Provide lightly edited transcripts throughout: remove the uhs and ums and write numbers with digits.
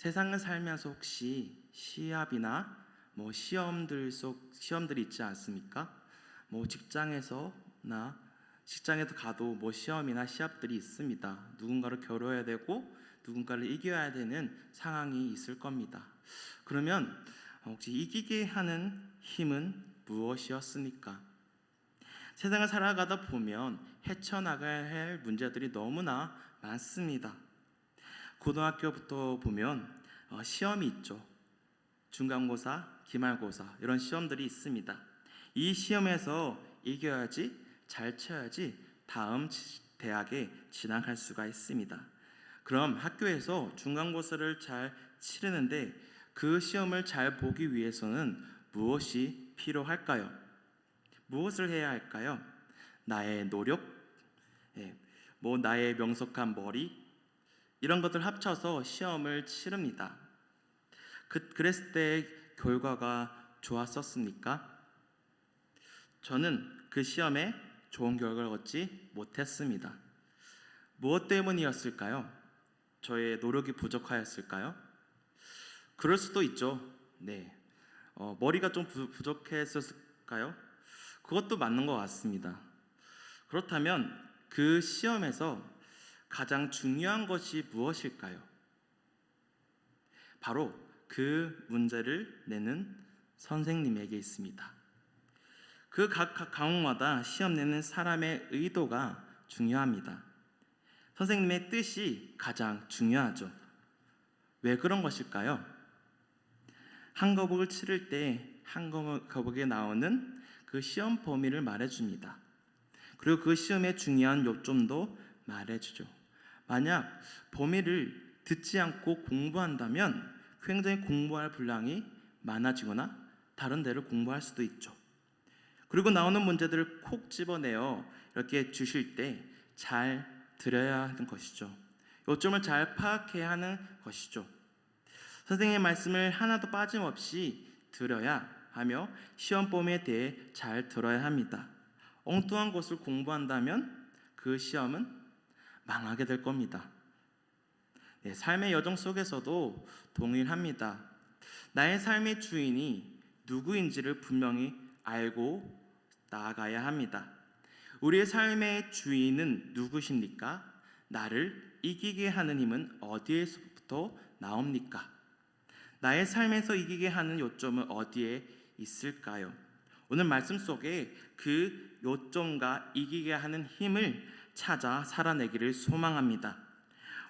세상을 살면서 혹시 시합이나 시험들이 있지 않습니까? 직장에도 가도 시험이나 시합들이 있습니다. 누군가를 겨뤄야 되고 누군가를 이겨야 되는 상황이 있을 겁니다. 그러면 혹시 이기게 하는 힘은 무엇이었습니까? 세상을 살아가다 보면 헤쳐나가야 할 문제들이 너무나 많습니다. 고등학교부터 보면 시험이 있죠. 중간고사, 기말고사 이런 시험들이 있습니다. 이 시험에서 이겨야지, 잘 쳐야지 다음 대학에 진학할 수가 있습니다. 그럼 학교에서 중간고사를 잘 치르는데 그 시험을 잘 보기 위해서는 무엇이 필요할까요? 무엇을 해야 할까요? 나의 노력, 나의 명석한 머리 이런 것들 합쳐서 시험을 치릅니다. 그랬을 때 결과가 좋았었습니까? 저는 그 시험에 좋은 결과를 얻지 못했습니다. 무엇 때문이었을까요? 저의 노력이 부족하였을까요? 그럴 수도 있죠. 네. 머리가 좀 부족했을까요? 그것도 맞는 것 같습니다. 그렇다면 그 시험에서 가장 중요한 것이 무엇일까요? 바로 그 문제를 내는 선생님에게 있습니다. 그 각 과목마다 시험 내는 사람의 의도가 중요합니다. 선생님의 뜻이 가장 중요하죠. 왜 그런 것일까요? 한 과목을 치를 때 한 과목에 나오는 그 시험 범위를 말해줍니다. 그리고 그 시험의 중요한 요점도 말해주죠. 만약 범위를 듣지 않고 공부한다면 굉장히 공부할 분량이 많아지거나 다른 데를 공부할 수도 있죠. 그리고 나오는 문제들을 콕 집어내어 이렇게 주실 때 잘 들어야 하는 것이죠. 요점을 잘 파악해야 하는 것이죠. 선생님의 말씀을 하나도 빠짐없이 들어야 하며 시험 범위에 대해 잘 들어야 합니다. 엉뚱한 것을 공부한다면 그 시험은 망하게 될 겁니다. 삶의 여정 속에서도 동일합니다. 나의 삶의 주인이 누구인지를 분명히 알고 나아가야 합니다. 우리의 삶의 주인은 누구십니까? 나를 이기게 하는 힘은 어디에서부터 나옵니까? 나의 삶에서 이기게 하는 요점은 어디에 있을까요? 오늘 말씀 속에 그 요점과 이기게 하는 힘을 찾아 살아내기를 소망합니다.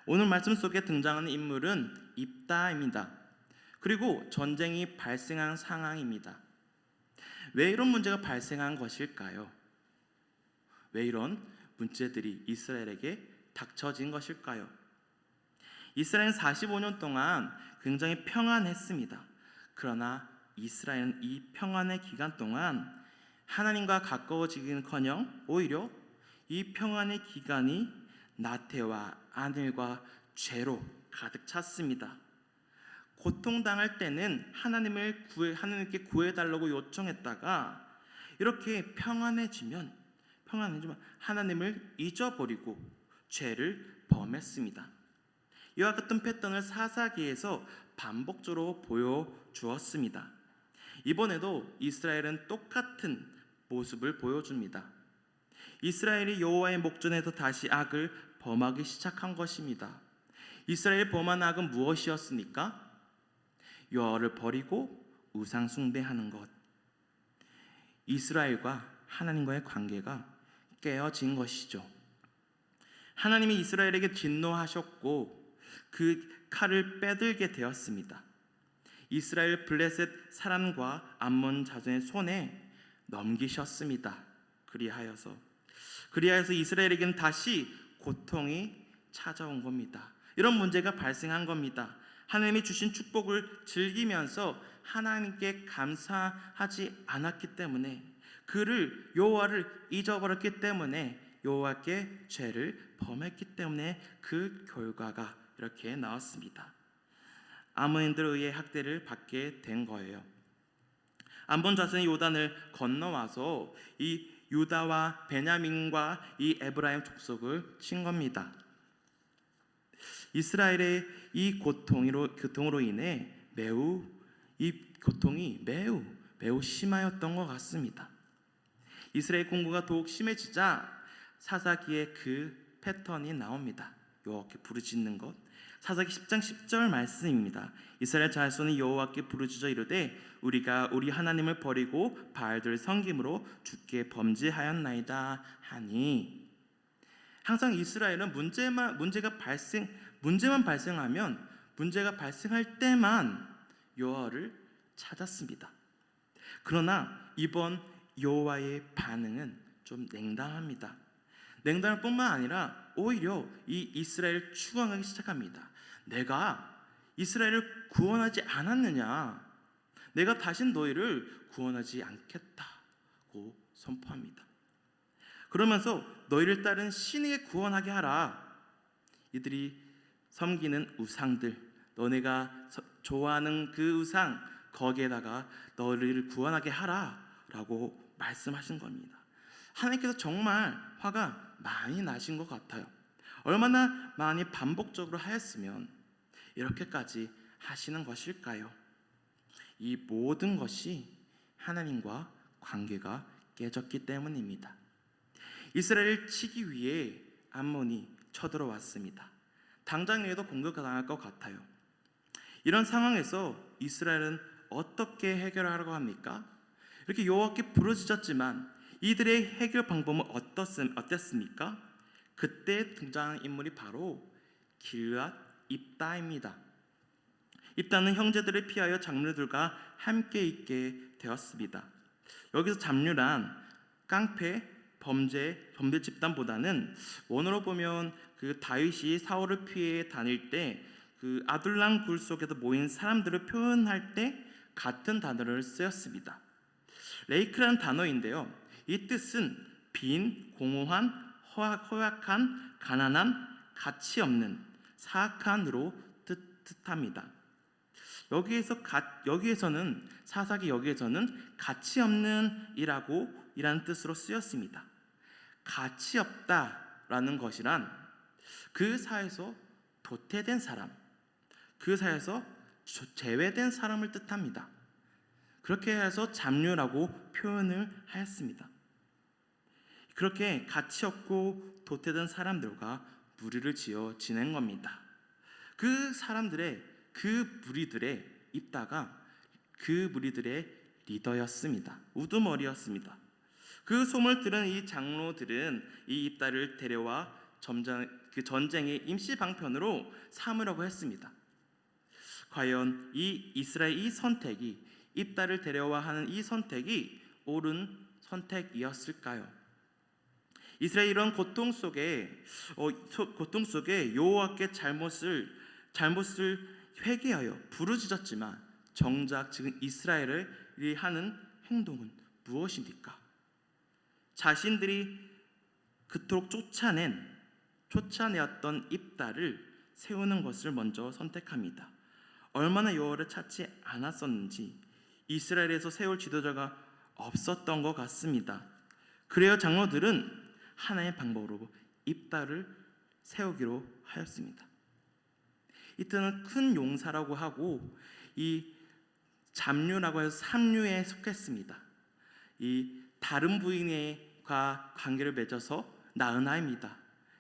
오늘 말씀 속에 등장하는 인물은 입다입니다. 그리고 전쟁이 발생한 상황입니다. 왜 이런 문제가 발생한 것일까요? 왜 이런 문제들이 이스라엘에게 닥쳐진 것일까요? 이스라엘은 45년 동안 굉장히 평안했습니다. 그러나 이스라엘은 이 평안의 기간 동안 하나님과 가까워지기는커녕 오히려 이 평안의 기간이 나태와 안일과 죄로 가득 찼습니다. 고통당할 때는 하나님께 구해달라고 요청했다가 이렇게 평안해지면 하나님을 잊어버리고 죄를 범했습니다. 이와 같은 패턴을 사사기에서 반복적으로 보여주었습니다. 이번에도 이스라엘은 똑같은 모습을 보여줍니다. 이스라엘이 여호와의 목전에서 다시 악을 범하기 시작한 것입니다. 이스라엘이 범한 악은 무엇이었습니까? 여호와를 버리고 우상 숭배하는 것. 이스라엘과 하나님과의 관계가 깨어진 것이죠. 하나님이 이스라엘에게 진노하셨고 그 칼을 빼들게 되었습니다. 이스라엘 블레셋 사람과 암몬 자손의 손에 넘기셨습니다. 그리하여서 이스라엘에게는 다시 고통이 찾아온 겁니다. 이런 문제가 발생한 겁니다. 하나님이 주신 축복을 즐기면서 하나님께 감사하지 않았기 때문에 여호와를 잊어버렸기 때문에 여호와께 죄를 범했기 때문에 그 결과가 이렇게 나왔습니다. 아몬인들에 의해 학대를 받게 된 거예요. 암몬 자손이 요단을 건너와서 이 유다와 베냐민과 이 에브라임 족속을 친 겁니다. 이스라엘의 이 고통으로 인해 이 고통이 매우 심하였던 것 같습니다. 이스라엘 공고가 더욱 심해지자 사사기의 그 패턴이 나옵니다. 여호와께 부르짖는 것. 사사기 10장 10절 말씀입니다. 이스라엘 자손이 여호와께 부르짖어 이르되 우리가 우리 하나님을 버리고 바알들 섬김으로 주께 범죄하였나이다 하니, 항상 이스라엘은 문제만 발생하면 문제가 발생할 때만 여호와를 찾았습니다. 그러나 이번 여호와의 반응은 좀 냉담합니다. 냉담할 뿐만 아니라 오히려 이 이스라엘을 추앙하기 시작합니다. 내가 이스라엘을 구원하지 않았느냐? 내가 다신 너희를 구원하지 않겠다고 선포합니다. 그러면서 너희를 따른 신에게 구원하게 하라. 이들이 섬기는 우상들, 너네가 좋아하는 그 우상, 거기에다가 너희를 구원하게 하라라고 말씀하신 겁니다. 하나님께서 정말 화가 많이 나신 것 같아요. 얼마나 많이 반복적으로 하였으면 이렇게까지 하시는 것일까요? 이 모든 것이 하나님과 관계가 깨졌기 때문입니다. 이스라엘을 치기 위해 암몬이 쳐들어왔습니다. 당장이라도 공격당할 것 같아요. 이런 상황에서 이스라엘은 어떻게 해결하려고 합니까? 이렇게 여호와께 부르짖었지만 이들의 해결 방법은 어땠습니까? 그때 등장한 인물이 바로 길앗 입다입니다. 입다는 형제들을 피하여 장로들과 함께 있게 되었습니다. 여기서 잡류란 깡패, 범죄 집단보다는 원어로 보면 그 다윗이 사울을 피해 다닐 때 그 아둘람 굴 속에서 모인 사람들을 표현할 때 같은 단어를 쓰였습니다. 레이크라는 단어인데요. 이 뜻은 빈, 공허한, 허약한, 가난한, 가치 없는, 사악한으로 뜻합니다. 여기에서는 사사기 여기에서는 가치 없는 이라는 뜻으로 쓰였습니다. 가치 없다라는 것이란 그 사회에서 도태된 사람, 그 사회에서 제외된 사람을 뜻합니다. 그렇게 해서 잡류라고 표현을 하였습니다. 그렇게 가치 없고 도태된 사람들과 무리를 지어 지낸 겁니다. 그 무리들의 입다가 그 무리들의 리더였습니다. 우두머리였습니다. 그 소문을 들은 이 장로들은 이 입다를 데려와 전쟁의 임시 방편으로 삼으려고 했습니다. 과연 이 이스라엘 이 선택이, 입다를 데려와 하는 이 선택이 옳은 선택이었을까요? 이스라엘이 이런 고통 속에 여호와께 잘못을 회개하여 부르짖었지만 정작 지금 이스라엘이 하는 행동은 무엇입니까? 자신들이 그토록 쫓아내었던 입다를 세우는 것을 먼저 선택합니다. 얼마나 여호와를 찾지 않았었는지 이스라엘에서 세울 지도자가 없었던 것 같습니다. 그래야 장로들은 하나의 방법으로 입다를 세우기로 하였습니다. 이때는 큰 용사라고 하고 이 잡류라고 해서 삼류에 속했습니다. 이 다른 부인과 관계를 맺어서 낳은 아이입니다.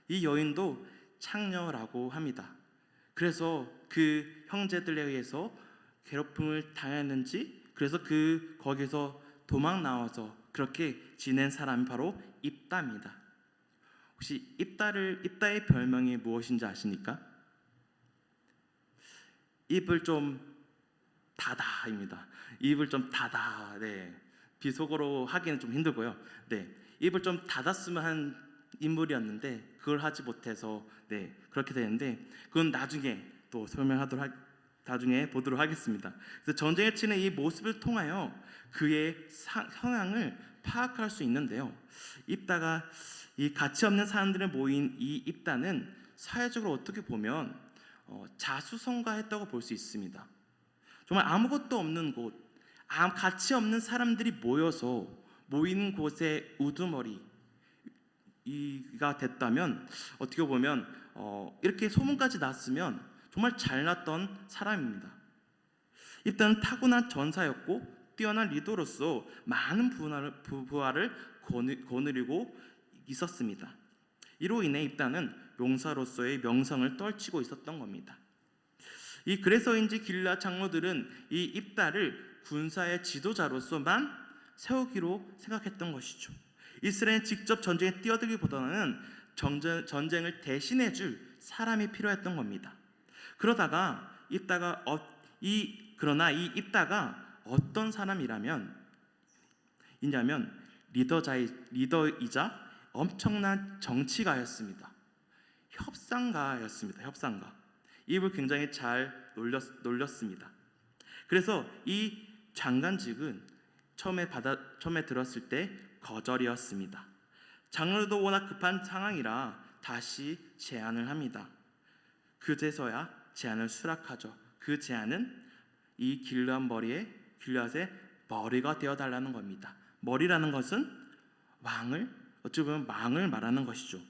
이 여인도 창녀라고 합니다. 그래서 그 형제들에 의해서 괴롭힘을 당했는지, 그래서 거기서 도망 나와서 그렇게 지낸 사람이 바로 입다입니다. 혹시 입다의 별명이 무엇인지 아십니까? 입을 좀 닫아입니다. 입을 좀 닫아. 네. 비속어로 하기는 좀 힘들고요. 네. 입을 좀 닫았으면 한 인물이었는데 그걸 하지 못해서 그렇게 되는데 그건 나중에 또 나중에 보도록 하겠습니다. 그래서 전쟁에 치는 이 모습을 통하여 그의 성향을 파악할 수 있는데요. 입다가 이 가치 없는 사람들이 모인 이 입다는 사회적으로 어떻게 보면 자수성가했다고 볼 수 있습니다. 정말 아무것도 없는 곳, 가치 없는 사람들이 모인 곳의 우두머리, 이가 됐다면 어떻게 보면 이렇게 소문까지 났으면 정말 잘났던 사람입니다. 입다는 타고난 전사였고 뛰어난 리더로서 많은 부하를 거느리고 있었습니다. 이로 인해 입다는 용사로서의 명성을 떨치고 있었던 겁니다. 그래서인지 길르앗 장로들은 이 입다를 군사의 지도자로서만 세우기로 생각했던 것이죠. 이스라엘은 직접 전쟁에 뛰어들기보다는 전쟁을 대신해줄 사람이 필요했던 겁니다. 그러나 이 입다가 어떤 사람이라면 이냐면 리더이자 엄청난 정치가였습니다. 협상가였습니다. 협상가. 입을 굉장히 잘 놀렸습니다. 그래서 이 장관직은 처음에 들었을 때 거절이었습니다. 장로도 워낙 급한 상황이라 다시 제안을 합니다. 그제서야 제안을 수락하죠. 그 제안은 이 길르앗의 머리가 되어달라는 겁니다. 머리라는 것은 어찌 보면 왕을 말하는 것이죠.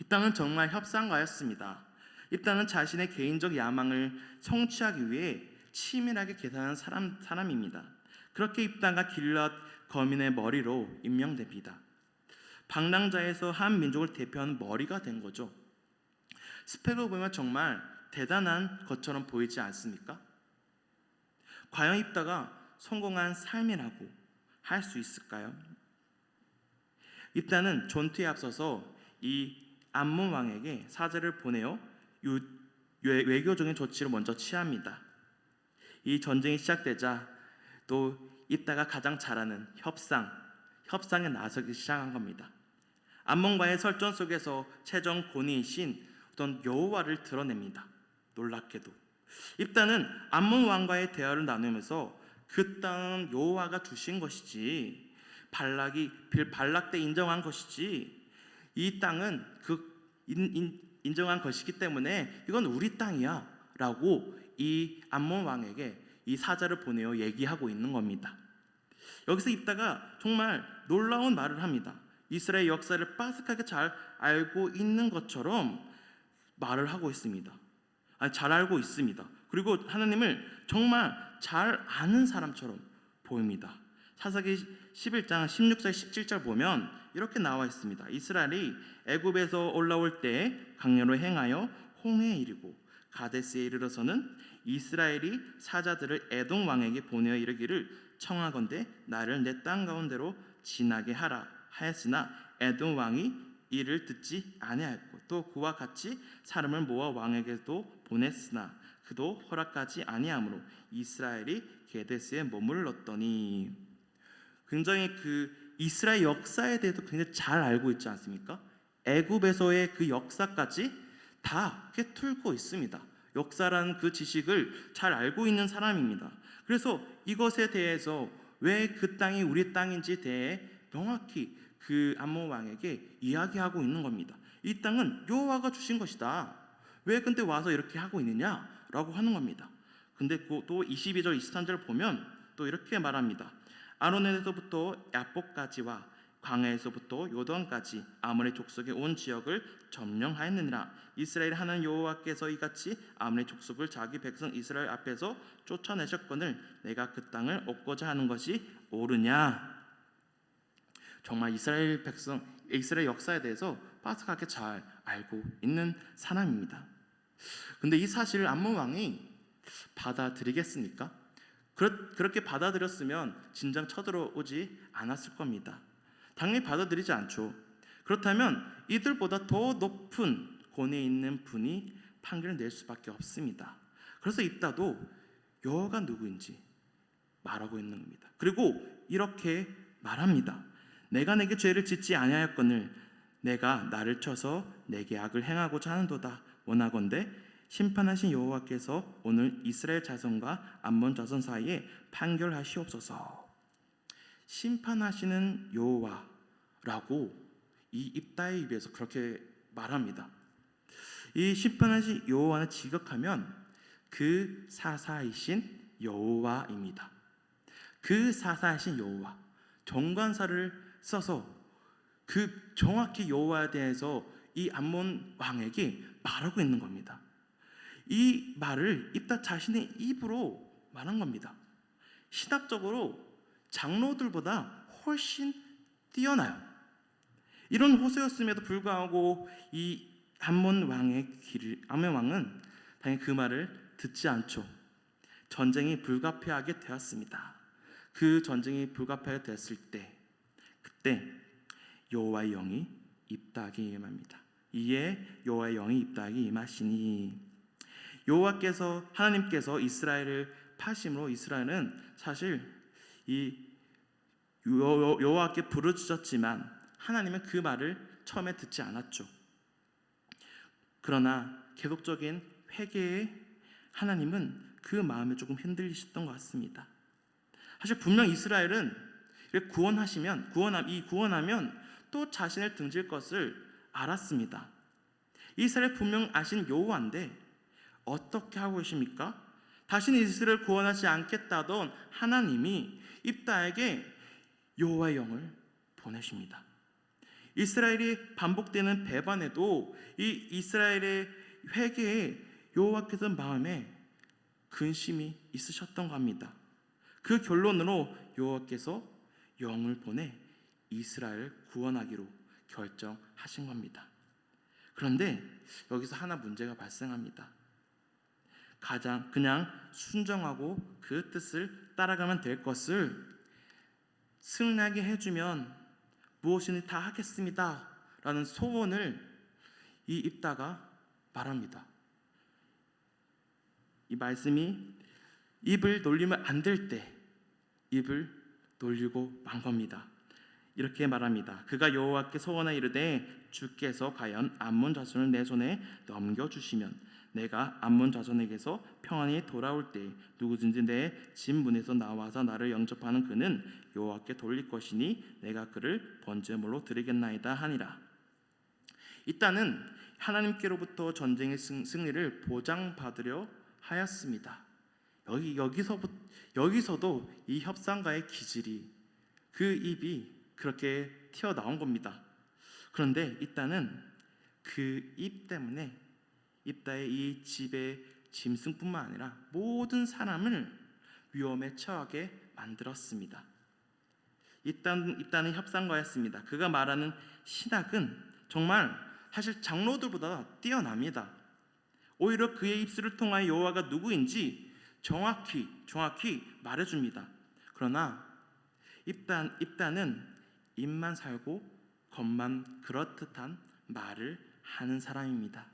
입다는 정말 협상가였습니다. 입다는 자신의 개인적 야망을 성취하기 위해 치밀하게 계산한 사람입니다. 그렇게 입다가 길르앗 거민의 머리로 임명됩니다. 방랑자에서 한 민족을 대표하는 머리가 된 거죠. 스펙을 보면 정말 대단한 것처럼 보이지 않습니까? 과연 입다가 성공한 삶이라고 할 수 있을까요? 입다는 전투에 앞서서 이 암몬 왕에게 사제를 보내어 외교적인 조치를 먼저 취합니다. 이 전쟁이 시작되자 또 입다가 가장 잘하는 협상에 나서기 시작한 겁니다. 암몬과의 설전 속에서 최종 권위이신 어떤 여호와를 드러냅니다. 놀랍게도 입다는 암몬 왕과의 대화를 나누면서 그 땅은 여호와가 주신 것이지 발락 때 인정한 것이지 이 땅은 인정한 것이기 때문에 이건 우리 땅이야 라고 이 암몬 왕에게 이 사자를 보내어 얘기하고 있는 겁니다. 여기서 입다가 정말 놀라운 말을 합니다. 이스라엘 역사를 빠삭하게 잘 알고 있는 것처럼 말을 하고 있습니다. 잘 알고 있습니다. 그리고 하나님을 정말 잘 아는 사람처럼 보입니다. 사사기 11장 16절 17절 보면 이렇게 나와 있습니다. 이스라엘이 애굽에서 올라올 때 강야로 행하여 홍해에 이르고 가데스에 이르러서는 이스라엘이 사자들을 에돔 왕에게 보내어 이르기를 청하건대 나를 내 땅 가운데로 지나게 하라 하였으나 에돔 왕이 이를 듣지 아니하였고 또 그와 같이 사람을 모아 왕에게도 보냈으나 그도 허락하지 아니하므로 이스라엘이 게데스에 머물렀더니 굉장히 이스라엘 역사에 대해서 굉장히 잘 알고 있지 않습니까? 애굽에서의 그 역사까지 다 꿰뚫고 있습니다. 역사라는 그 지식을 잘 알고 있는 사람입니다. 그래서 이것에 대해서 왜 그 땅이 우리 땅인지 대해 명확히 그 암몬 왕에게 이야기하고 있는 겁니다. 이 땅은 여호와가 주신 것이다. 왜 근데 와서 이렇게 하고 있느냐라고 하는 겁니다. 근데 또 22절 23절 보면 또 이렇게 말합니다. 아로넨에서부터 야복까지와 광야에서부터 요단까지 아모리 족속의 온 지역을 점령하였느니라. 이스라엘 하나님 여호와께서 이같이 아모리 족속을 자기 백성 이스라엘 앞에서 쫓아내셨거늘 내가 그 땅을 얻고자 하는 것이 옳으냐. 정말 이스라엘 역사에 대해서 빠삭하게 잘 알고 있는 사람입니다. 근데 이 사실을 암몬 왕이 받아들이겠습니까? 그렇게 받아들였으면 진작 쳐들어오지 않았을 겁니다. 당연히 받아들이지 않죠. 그렇다면 이들보다 더 높은 권위에 있는 분이 판결을 낼 수밖에 없습니다. 그래서 입다도 여호와가 누구인지 말하고 있는 겁니다. 그리고 이렇게 말합니다. 내가 내게 죄를 짓지 아니하였거늘 내가 나를 쳐서 내게 악을 행하고자 하는도다. 원하건대 심판하신 여호와께서 오늘 이스라엘 자손과 암몬 자손 사이에 판결하시옵소서. 심판하시는 여호와라고 이 입다의 입에서 그렇게 말합니다. 이 심판하신 여호와는 지극하면 그 사사이신 여호와입니다. 그 사사이신 여호와, 정관사를 써서 정확히 여호와에 대해서 이 암몬 왕에게 말하고 있는 겁니다. 이 말을 입다 자신의 입으로 말한 겁니다. 신학적으로 장로들보다 훨씬 뛰어나요. 이런 호소였음에도 불구하고 이 암몬 왕은 당연히 그 말을 듣지 않죠. 전쟁이 불가피하게 되었습니다. 그 전쟁이 불가피하게 되었을 때, 그때 여호와의 영이 입다에게 임합니다. 이에 여호와의 영이 입다에게 임하시니, 하나님께서 이스라엘을 파심으로, 이스라엘은 사실 이 여호와께 부르짖었지만 하나님은 그 말을 처음에 듣지 않았죠. 그러나 계속적인 회개에 하나님은 그 마음에 조금 흔들리셨던 것 같습니다. 사실 분명 이스라엘은 구원하면 또 자신을 등질 것을 알았습니다. 이스라엘 분명 아신 여호와인데 어떻게 하고 계십니까? 다시는 이스라엘을 구원하지 않겠다던 하나님이 입다에게 여호와의 영을 보내십니다. 이스라엘이 반복되는 배반에도 이 이스라엘의 회개에 여호와께서 마음에 근심이 있으셨던 겁니다. 그 결론으로 여호와께서 영을 보내 이스라엘을 구원하기로 결정하신 겁니다. 그런데 여기서 하나 문제가 발생합니다. 그냥 순종하고 그 뜻을 따라가면 될 것을 승리하게 해주면 무엇이든 다 하겠습니다 라는 소원을 이 입다가 말합니다. 이 말씀이 입을 놀리면 안 될 때 입을 놀리고 만 겁니다. 이렇게 말합니다. 그가 여호와께 소원하여 이르되 주께서 과연 암몬 자손을 내 손에 넘겨주시면 내가 암몬 자손에게서 평안히 돌아올 때 누구든지 내 집 문에서 나와서 나를 영접하는 그는 여호와께 돌릴 것이니 내가 그를 번제물로 드리겠나이다 하니라. 일단은 하나님께로부터 전쟁의 승리를 보장받으려 하였습니다. 여기서도 이 협상가의 기질이, 그 입이 그렇게 튀어나온 겁니다. 그런데 일단은 그 입 때문에 입다의 이 집의 짐승뿐만 아니라 모든 사람을 위험에 처하게 만들었습니다. 입다는 협상가였습니다. 그가 말하는 신학은 정말 사실 장로들보다 뛰어납니다. 오히려 그의 입술을 통하여 여호와가 누구인지 정확히 말해줍니다. 그러나 입다는 입만 살고 겉만 그렇듯한 말을 하는 사람입니다.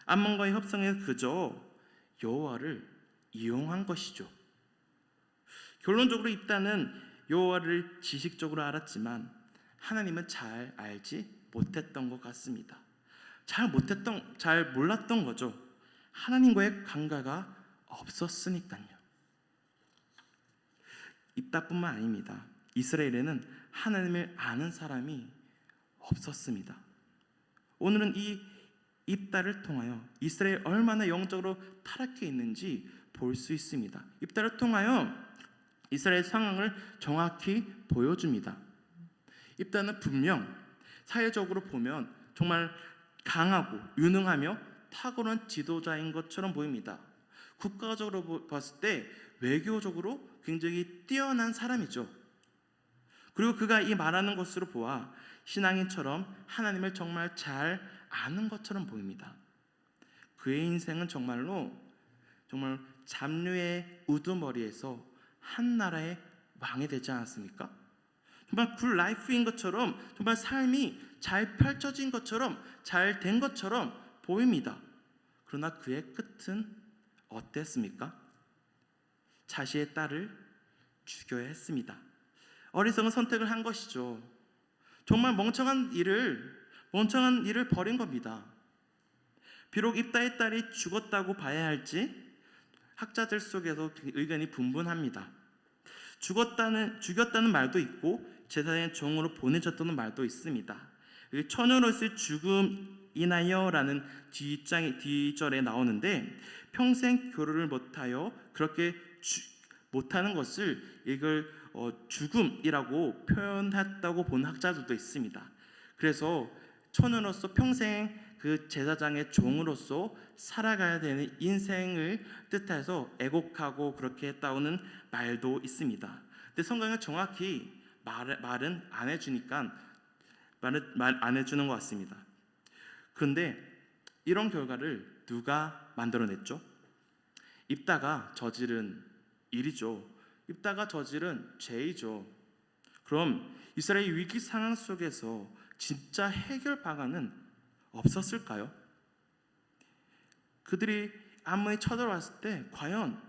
암몬과의 협상에 그저 여호와를 이용한 것이죠. 결론적으로 입다는 여호와를 지식적으로 알았지만 하나님은 잘 알지 못했던 것 같습니다. 잘 몰랐던 거죠. 하나님과의 관계가 없었으니까요. 입다뿐만 아닙니다. 이스라엘에는 하나님을 아는 사람이 없었습니다. 오늘은 이 입다를 통하여 이스라엘 얼마나 영적으로 타락해 있는지 볼 수 있습니다. 입다를 통하여 이스라엘 상황을 정확히 보여줍니다. 입다는 분명 사회적으로 보면 정말 강하고 유능하며 탁월한 지도자인 것처럼 보입니다. 국가적으로 봤을 때 외교적으로 굉장히 뛰어난 사람이죠. 그리고 그가 이 말하는 것으로 보아 신앙인처럼 하나님을 정말 잘 아는 것처럼 보입니다. 그의 인생은 정말 잡류의 우두머리에서 한 나라의 왕이 되지 않았습니까? 정말 굿 라이프인 것처럼, 정말 삶이 잘 펼쳐진 것처럼, 잘 된 것처럼 보입니다. 그러나 그의 끝은 어땠습니까? 자신의 딸을 죽여야 했습니다. 어리석은 선택을 한 것이죠. 정말 멍청한 일을 벌인 겁니다. 비록 입다의 딸이 죽었다고 봐야 할지 학자들 속에서 의견이 분분합니다. 죽였다는 말도 있고 제사장의 종으로 보내졌다는 말도 있습니다. 처녀로서의 죽음이나요라는 뒷절에 나오는데 평생 교류를 못하여 그렇게 못하는 것을 이걸 죽음이라고 표현했다고 보는 학자들도 있습니다. 그래서 천으로서 평생 그 제사장의 종으로서 살아가야 되는 인생을 뜻해서 애곡하고 그렇게 했다고는 말도 있습니다. 근데 성경은 정확히 말은 안 해주니까 말 안 해주는 것 같습니다. 그런데 이런 결과를 누가 만들어냈죠? 입다가 저지른 일이죠. 입다가 저지른 죄이죠. 그럼 이스라엘 위기 상황 속에서 진짜 해결 방안은 없었을까요? 그들이 암몬이 쳐들어왔을 때 과연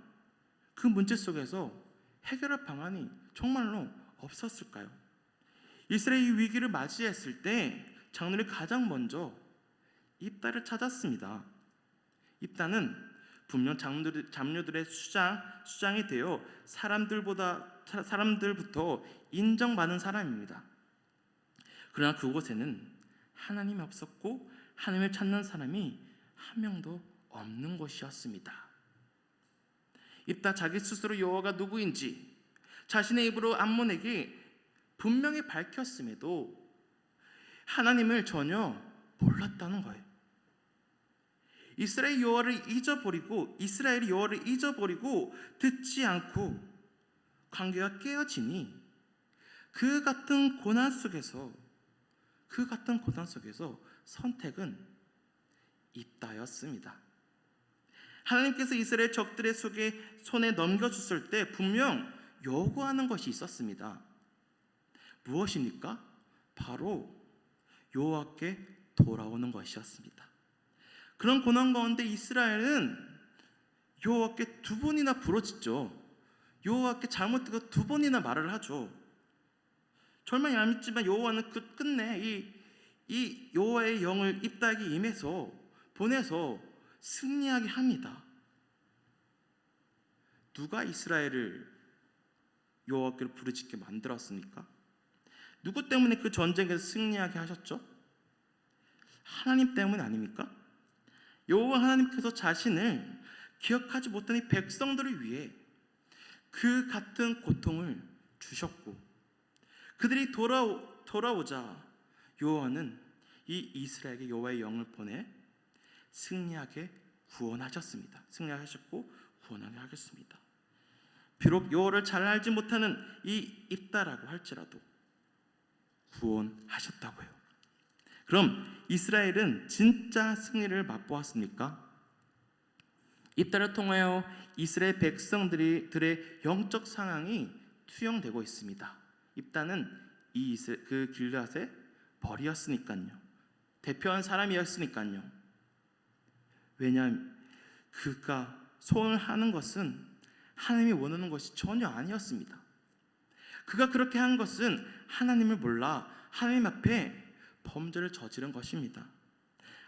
그 문제 속에서 해결할 방안이 정말로 없었을까요? 이스라엘이 위기를 맞이했을 때 장로들이 가장 먼저 입다를 찾았습니다. 입다는 분명 장로들의 수장이 되어 사람들부터 인정받는 사람입니다. 그러나 그곳에는 하나님이 없었고 하나님을 찾는 사람이 한 명도 없는 곳이었습니다. 입다 자기 스스로 여호와가 누구인지 자신의 입으로 암몬에게 분명히 밝혔음에도 하나님을 전혀 몰랐다는 거예요. 이스라엘이 여호와를 잊어버리고 듣지 않고 관계가 깨어지니 그 같은 고난 속에서 선택은 입다였습니다. 하나님께서 이스라엘 적들의 손에 넘겨줬을 때 분명 요구하는 것이 있었습니다. 무엇입니까? 바로 여호와께 돌아오는 것이었습니다. 그런 고난 가운데 이스라엘은 여호와께 두 번이나 부르짖죠. 여호와께 잘못되고 두 번이나 말을 하죠. 절망이 얄밉지만 여호와는 끝내 이 여호와의 영을 입다에게 보내서 승리하게 합니다. 누가 이스라엘을 여호와께로 부르짖게 만들었습니까? 누구 때문에 그 전쟁에서 승리하게 하셨죠? 하나님 때문 아닙니까? 여호와 하나님께서 자신을 기억하지 못한 이 백성들을 위해 그 같은 고통을 주셨고 그들이 돌아오자 여호와는 이 이스라엘에게 여호와의 영을 보내 승리하게 구원하셨습니다. 승리하셨고 구원하게 하겠습니다. 비록 여호와를 잘 알지 못하는 이 입다라고 할지라도 구원하셨다고요. 그럼 이스라엘은 진짜 승리를 맛보았습니까? 입다를 통하여 이스라엘 백성들의 영적 상황이 투영되고 있습니다. 입다는 그 길앗의 벌이었으니까요. 대표한 사람이었으니까요. 왜냐하면 그가 소원을 하는 것은 하나님이 원하는 것이 전혀 아니었습니다. 그가 그렇게 한 것은 하나님을 몰라 하나님 앞에 범죄를 저지른 것입니다.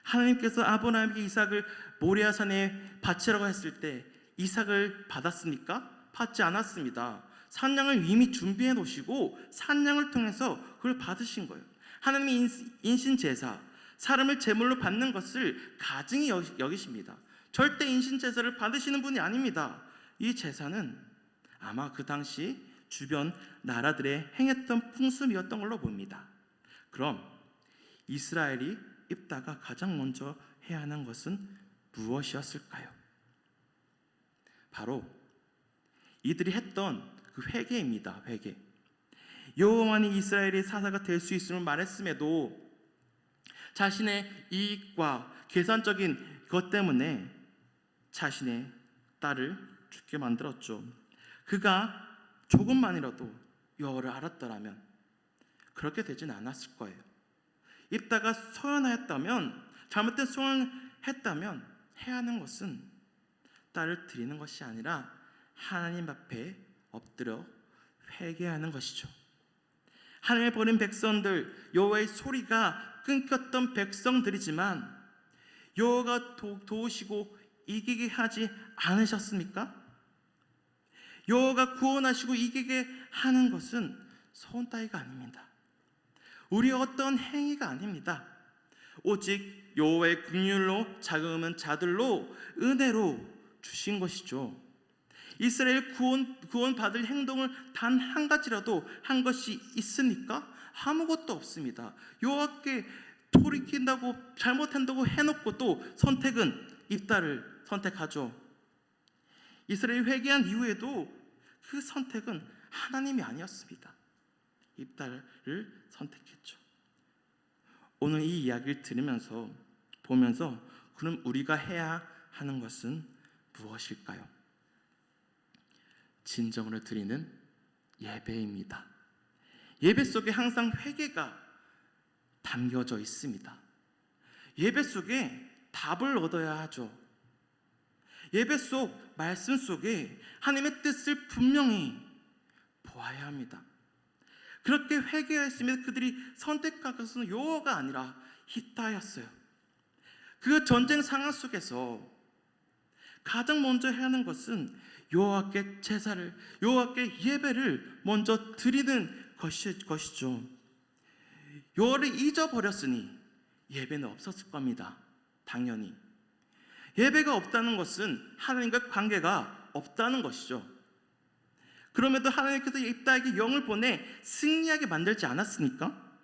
하나님께서 아브라함에게 이삭을 모리아산에 바치라고 했을 때 이삭을 받았습니까? 받지 않았습니다. 산양을 이미 준비해 놓으시고 산양을 통해서 그걸 받으신 거예요. 하나님이 인신제사, 사람을 제물로 받는 것을 가증히 여기십니다. 절대 인신제사를 받으시는 분이 아닙니다. 이 제사는 아마 그 당시 주변 나라들의 행했던 풍습이었던 걸로 봅니다. 그럼 이스라엘이 입다가 가장 먼저 해야 하는 것은 무엇이었을까요? 바로 이들이 했던 그 회개입니다. 회개. 여호와만이 이스라엘의 사사가 될 수 있음을 말했음에도 자신의 이익과 계산적인 것 때문에 자신의 딸을 죽게 만들었죠. 그가 조금만이라도 여호와를 알았더라면 그렇게 되지는 않았을 거예요. 입다가 잘못된 소원을 했다면 해야 하는 것은 딸을 드리는 것이 아니라 하나님 앞에 엎드려 회개하는 것이죠. 하나님을 버린 백성들, 여호와의 소리가 끊겼던 백성들이지만 여호와가 도우시고 이기게 하지 않으셨습니까? 여호와가 구원하시고 이기게 하는 것은 소원 따위가 아닙니다. 우리의 어떤 행위가 아닙니다. 오직 여호와의 긍휼로 자금은 자들로 은혜로 주신 것이죠. 이스라엘 구원 받을 행동을 단 한 가지라도 한 것이 있습니까? 아무것도 없습니다. 여호와께 돌이킨다고 잘못한다고 해놓고 또 선택은 입다를 선택하죠. 이스라엘이 회개한 이후에도 그 선택은 하나님이 아니었습니다. 입다를 선택했죠. 오늘 이 이야기를 들으면서 보면서 그럼 우리가 해야 하는 것은 무엇일까요? 진정으로 드리는 예배입니다. 예배 속에 항상 회개가 담겨져 있습니다. 예배 속에 답을 얻어야 하죠. 예배 속 말씀 속에 하나님의 뜻을 분명히 보아야 합니다. 그렇게 회개하였으면 그들이 선택한 것은 여호와가 아니라 히타였어요. 그 전쟁 상황 속에서 가장 먼저 해야 하는 것은 여호와께 제사를, 여호와께 예배를 먼저 드리는 것이죠. 여호와를 잊어버렸으니 예배는 없었을 겁니다. 당연히 예배가 없다는 것은 하나님과 관계가 없다는 것이죠. 그럼에도 하나님께서 입다에게 영을 보내 승리하게 만들지 않았습니까?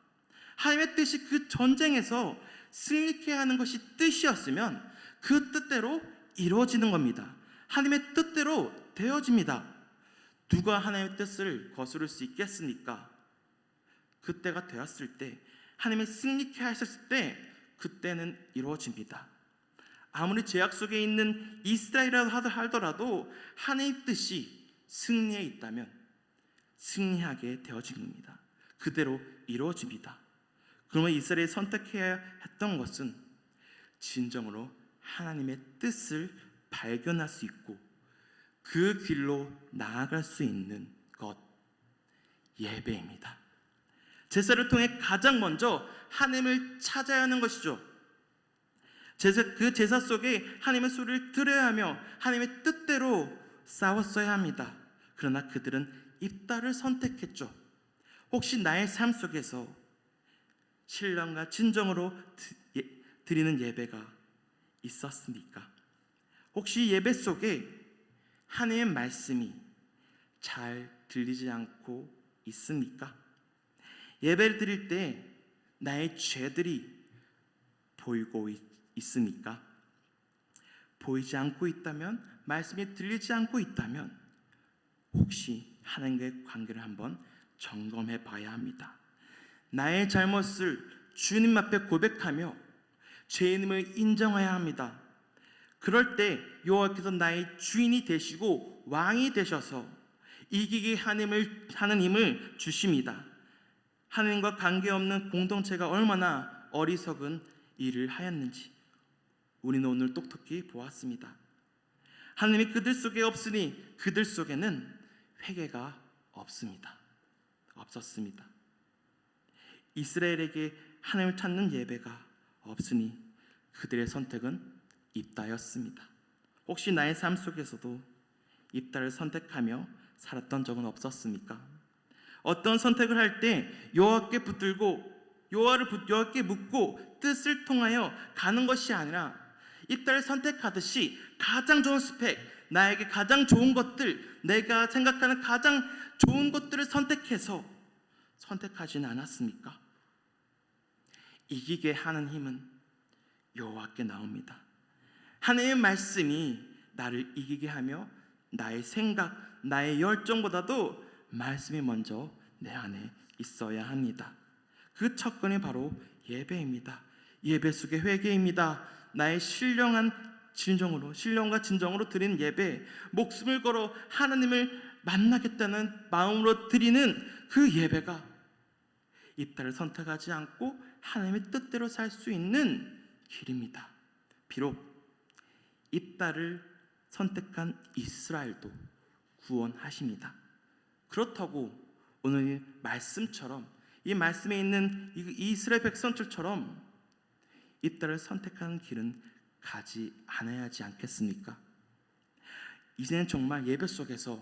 하나님의 뜻이 그 전쟁에서 승리케 하는 것이 뜻이었으면 그 뜻대로 이루어지는 겁니다. 하나님의 뜻대로 되어집니다. 누가 하나님의 뜻을 거스를 수 있겠습니까? 그때가 되었을 때, 하나님의 승리케 하셨을 때 그때는 이루어집니다. 아무리 제약 속에 있는 이스라엘이라도 하더라도 하나님의 뜻이 승리에 있다면 승리하게 되어진 겁니다. 그대로 이루어집니다. 그러면 이스라엘이 선택해야 했던 것은 진정으로 하나님의 뜻을 발견할 수 있고 그 길로 나아갈 수 있는 것, 예배입니다. 제사를 통해 가장 먼저 하나님을 찾아야 하는 것이죠. 그 제사 속에 하나님의 소리를 들어야 하며 하나님의 뜻대로 싸웠어야 합니다. 그러나 그들은 입다를 선택했죠. 혹시 나의 삶 속에서 신령과 진정으로 드리는 예배가 있었습니까? 혹시 예배 속에 하나님의 말씀이 잘 들리지 않고 있습니까? 예배를 드릴 때 나의 죄들이 보이고 있습니까? 보이지 않고 있다면, 말씀이 들리지 않고 있다면 혹시 하나님과의 관계를 한번 점검해 봐야 합니다. 나의 잘못을 주님 앞에 고백하며 죄인임을 인정해야 합니다. 그럴 때 여호와께서 나의 주인이 되시고 왕이 되셔서 이기게 하는 힘을 주십니다. 하나님과 관계없는 공동체가 얼마나 어리석은 일을 하였는지 우리는 오늘 똑똑히 보았습니다. 하나님이 그들 속에 없으니 그들 속에는 회개가 없었습니다. 이스라엘에게 하나님을 찾는 예배가 없으니 그들의 선택은 입다였습니다. 혹시 나의 삶 속에서도 입다를 선택하며 살았던 적은 없었습니까? 어떤 선택을 할 때 여호와께 붙들고 여호와께 묻고 뜻을 통하여 가는 것이 아니라 입다를 선택하듯이 가장 좋은 스펙, 나에게 가장 좋은 것들, 내가 생각하는 가장 좋은 것들을 선택하지는 않았습니까? 이기게 하는 힘은 여호와께 나옵니다. 하나님의 말씀이 나를 이기게 하며 나의 생각, 나의 열정보다도 말씀이 먼저 내 안에 있어야 합니다. 그 첫건이 바로 예배입니다. 예배 속의 회개입니다. 나의 신령과 진정으로 드리는 예배, 목숨을 걸어 하나님을 만나겠다는 마음으로 드리는 그 예배가 입다를 선택하지 않고 하나님의 뜻대로 살 수 있는 길입니다. 비록 입다를 선택한 이스라엘도 구원하십니다. 그렇다고 오늘 말씀처럼, 이 말씀에 있는 이 이스라엘 백성들처럼 입다를 선택하는 길은 가지 않아야 하지 않겠습니까? 이제는 정말 예배 속에서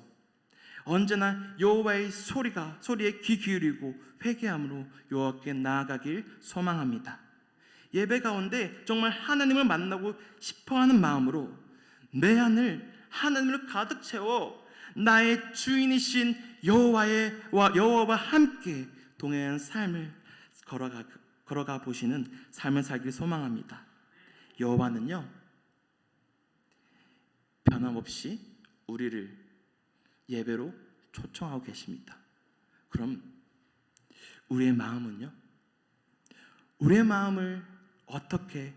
언제나 여호와의 소리에 귀 기울이고 회개함으로 여호와께 나아가길 소망합니다. 예배 가운데 정말 하나님을 만나고 싶어하는 마음으로 내 안을 하나님을 가득 채워 나의 주인이신 여호와와 함께 동행하는 삶을 걸어가 보시는 삶을 살기를 소망합니다. 여호와는요, 변함없이 우리를 예배로 초청하고 계십니다. 그럼 우리의 마음은요? 우리의 마음을 어떻게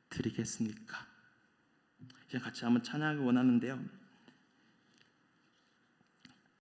드리겠습니까? 이제 같이 한번 찬양하기 원하는데요.